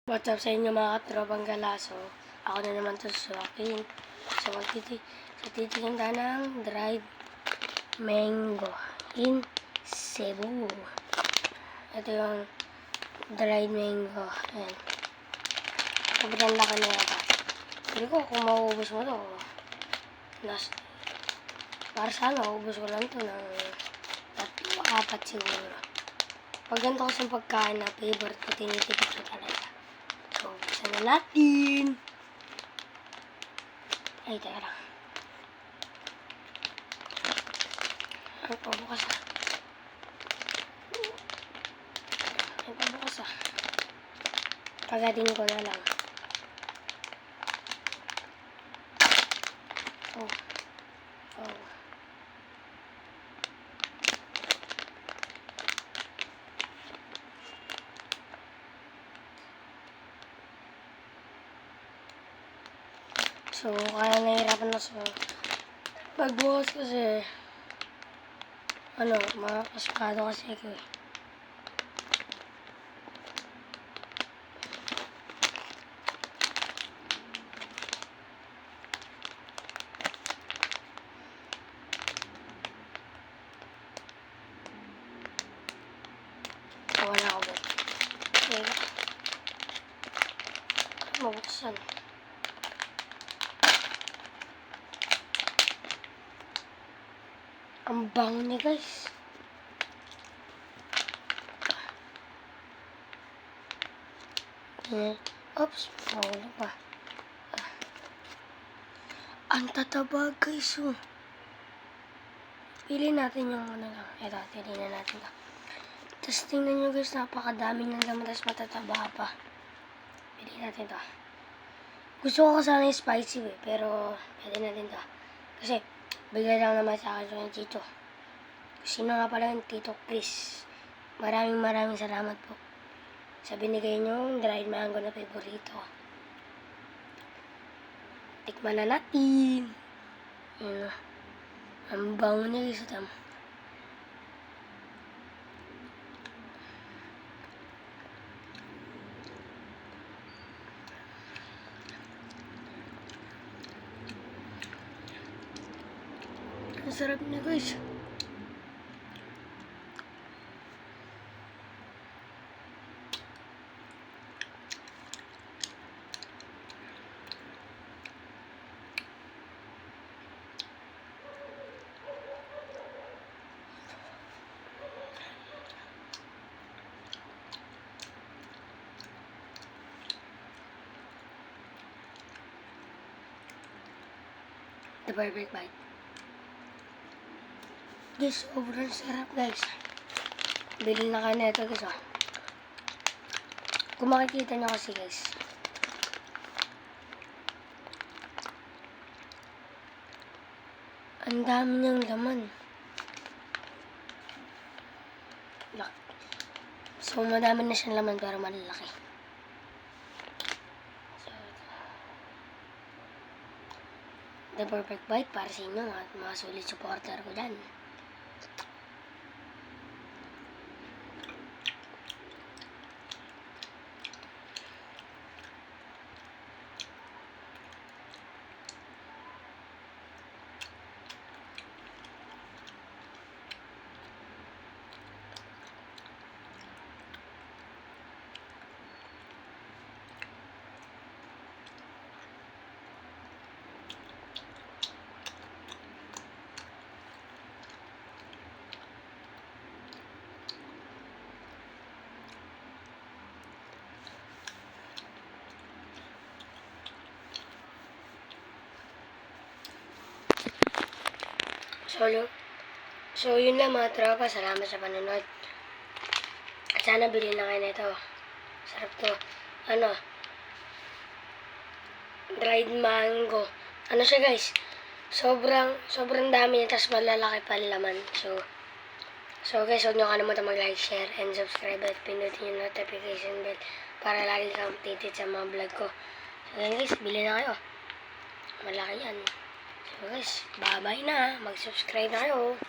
What's up sa inyo mga katropang galaso? Ako na naman to sa akin. So, titingin tayo ng dried mango in Cebu. Ito yung dried mango. Ayan. Sobrang laki na yata. Hindi ko kung mauubos mo to. Para sana, maubos ko lang to ng 3-4 siguro. Pag ganito kasing pagkain na favorite ko, tinitipid ko talaga. So, buksan na natin. Ay, teka lang. Ay, pabukas ah. Ay, pabukas ah. Kagatin ko na lang. Oh. Oh. So, kaya nahihirapan na sa pagbukas kasi makakaspado kasi ako eh. Wala ako ba? Okay. Mabuksan. Ang bango niya guys. Oops, wala pa. Ang tataba guys oh. Pili natin yung ano lang. Ito, pili na natin ito. Tapos tingnan nyo guys, napakadami ng laman, tapos matataba pa. Pili natin ito. Gusto ko sana yung spicy eh, pero pili natin ito. Kasi, bigay lang naman sa akin yung Tito. Sino nga pala yung Tito Chris. Maraming salamat po sa binigay nyo dried mango na favorito. Tikman na natin. Yun. Ang bango niya guys. Ang sarap niya guys. The perfect bite. Guys, sobrang sarap guys. Bili na kayo na ito guys oh. Kung makikita nyo kasi guys. Ang dami niyang laman. So, madami na siyang laman pero malalaki. The perfect bite para sa inyo at mga solid supporter ko dyan. So, yun lang mga tropa. Salamat sa panonood. At sana bilhin na kayo nito. Sarap to. Dried mango. Ano siya guys? Sobrang dami niya. Tapos malalaki pa laman. So guys, huwag nyo kalimutan mag-like, share, and subscribe. At pinutin yung notification bell para lagi kang updated sa mga vlog ko. So guys, bilhin na kayo. Malaki yan. So guys, bye-bye na. Mag-subscribe na kayo.